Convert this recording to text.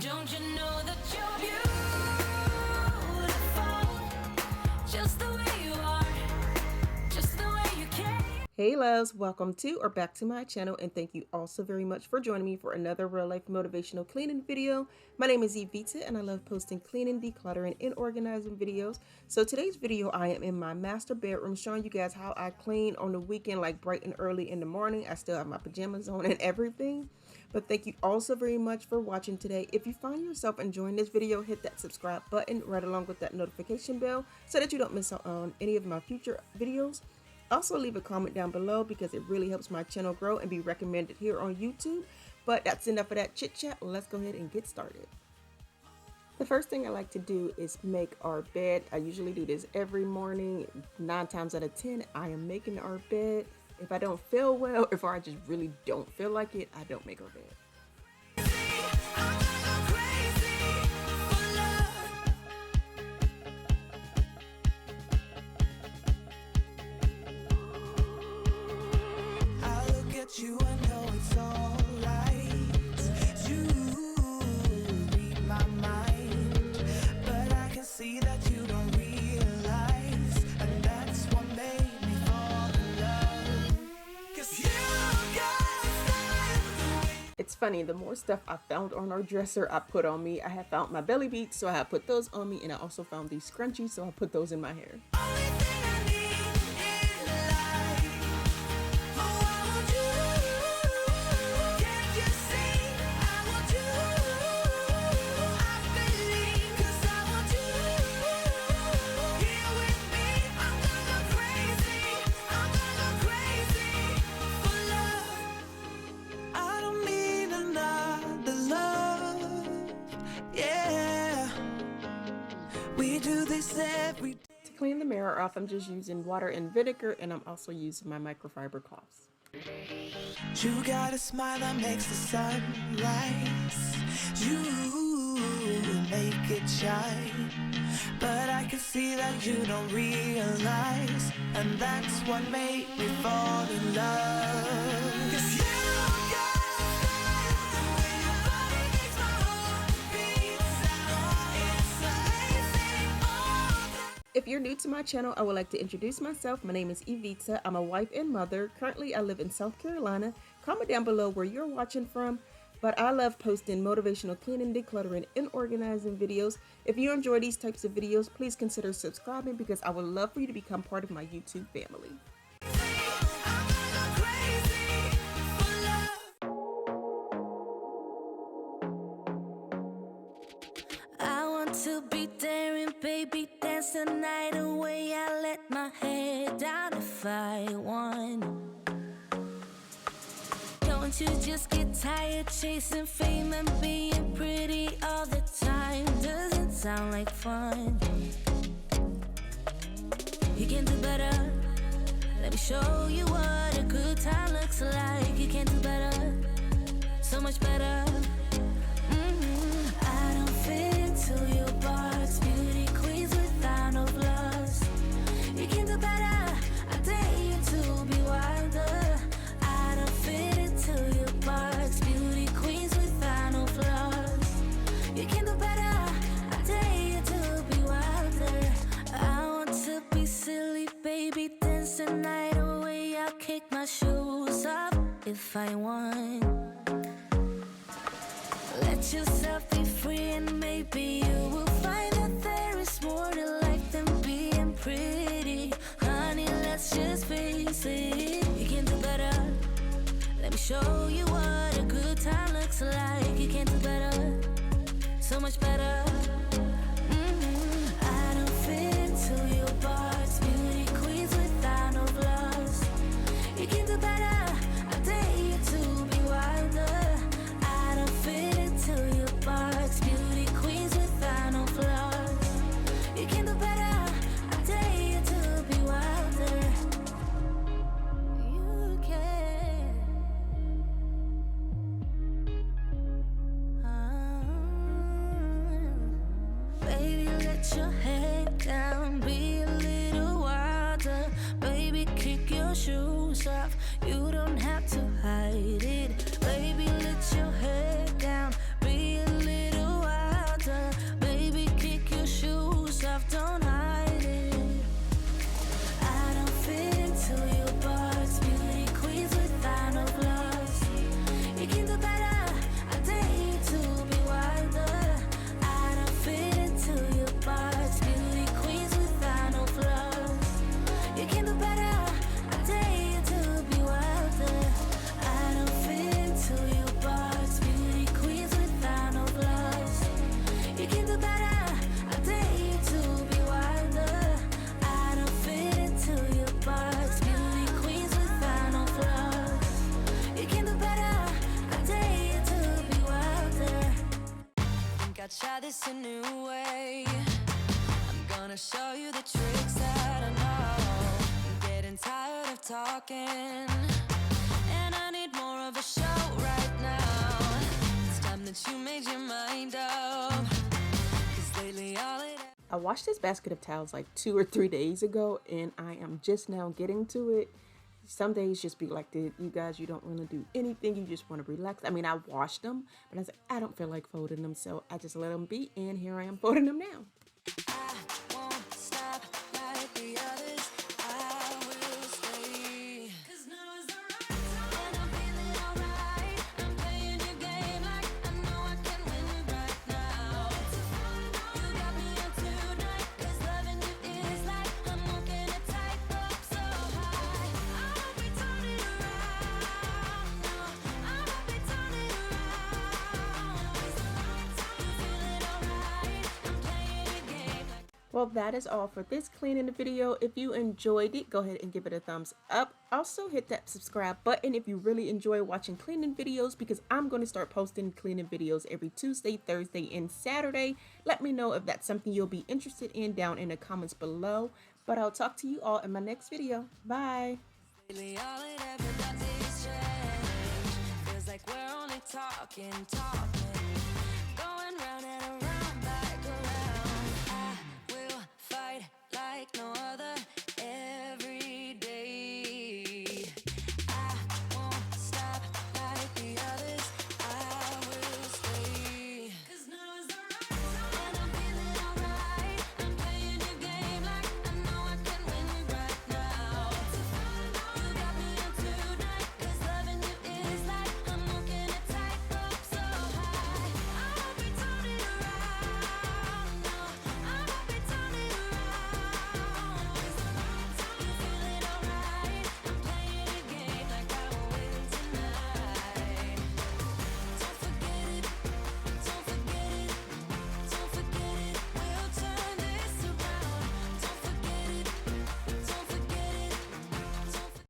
Don't you know that you're beautiful, just the way you are, just the way you can. Hey loves, welcome to or back to my channel, and thank you all so very much for joining me for another real life motivational cleaning video. My name is Evita and I love posting cleaning, decluttering, and organizing videos. So today's video I am in my master bedroom showing you guys how I clean on the weekend, like bright and early in the morning. I still have my pajamas on and everything. But thank you all so very much for watching today. If you find yourself enjoying this video, hit that subscribe button right along with that notification bell so that you don't miss out on any of my future videos. Also leave a comment down below because it really helps my channel grow and be recommended here on YouTube. But that's enough of that chit chat. Let's go ahead and get started. The first thing I like to do is make our bed. I usually do this every morning. 9 times out of 10, I am making our bed. If I don't feel well, if I just really don't feel like it, I don't make our bed. You, I know it's alright. You read my mind, but I can see that you don't realize, and that's what made me fall in love. 'Cause you got style. It's funny, the more stuff I found on our dresser I put on me. I have found my belly beads, so I have put those on me, and I also found these scrunchies, so I put those in my hair. Every day. To clean the mirror off, I'm just using water and vinegar, and I'm also using my microfiber cloths. You got a smile that makes the sun rise. You make it shine, but I can see that you don't realize, and that's what made me fall in love. 'Cause you If you're new to my channel, I would like to introduce myself. My name is Evita. I'm a wife and mother. Currently, I live in South Carolina. Comment down below where you're watching from. But I love posting motivational cleaning, decluttering, and organizing videos. If you enjoy these types of videos, please consider subscribing because I would love for you to become part of my YouTube family. To be daring, baby, dance the night away. I let my head down if I won. Don't you just get tired chasing fame and being pretty all the time? Doesn't sound like fun. You can do better. Let me show you what a good time looks like. You can do better, so much better. I don't fit into your box, beauty queens without no flaws. You can do better, I dare you to be wilder. I don't fit into your box, beauty queens without no flaws. You can do better, I dare you to be wilder. I want to be silly, baby, dance the night away. I'll kick my shoes off if I want. Let yourself be free and maybe you will find that there is more to life than being pretty. Honey, let's just face it. You can do better. Let me show you what a good time looks like. You can do better, so much better. I don't fit into your box, beauty queens without no flaws. You can do better, I dare you to be wilder. I don't fit into your box, beauty queens without no flaws. You can do better, I dare you to be wilder. You can. Baby, let your head down, be a little wilder. Baby, kick your shoes off, you don't have to hide it. Baby, let your head down, be a little try this a new way. I'm gonna show you the tricks that I know. I'm getting tired of talking, and I need more of a show right now. It's time that you made your mind up, 'cause lately all it I washed this basket of towels like 2 or 3 days ago, and I am just now getting to it. Some days just be like this, you guys, you don't want to do anything, you just want to relax. I mean, I washed them, but I was like, I don't feel like folding them, so I just let them be, and here I am folding them now. I won't stop like the others. I will stay. 'Cause now is the right time. And I'm feeling alright. I'm playing your game like I know I can win right now. You got me on tonight. 'Cause loving you is like I'm walking a tightrope so high. I won't be turning around. No, I won't be turning around. It's the right time. You feeling alright. I'm playing your game like. Well, that is all for this cleaning video. If you enjoyed it, go ahead and give it a thumbs up. Also hit that subscribe button if you really enjoy watching cleaning videos, because I'm going to start posting cleaning videos every Tuesday, Thursday, and Saturday. Let me know if that's something you'll be interested in down in the comments below. But I'll talk to you all in my next video. Bye. Lately, all it ever does is change. Feels like we're only talking.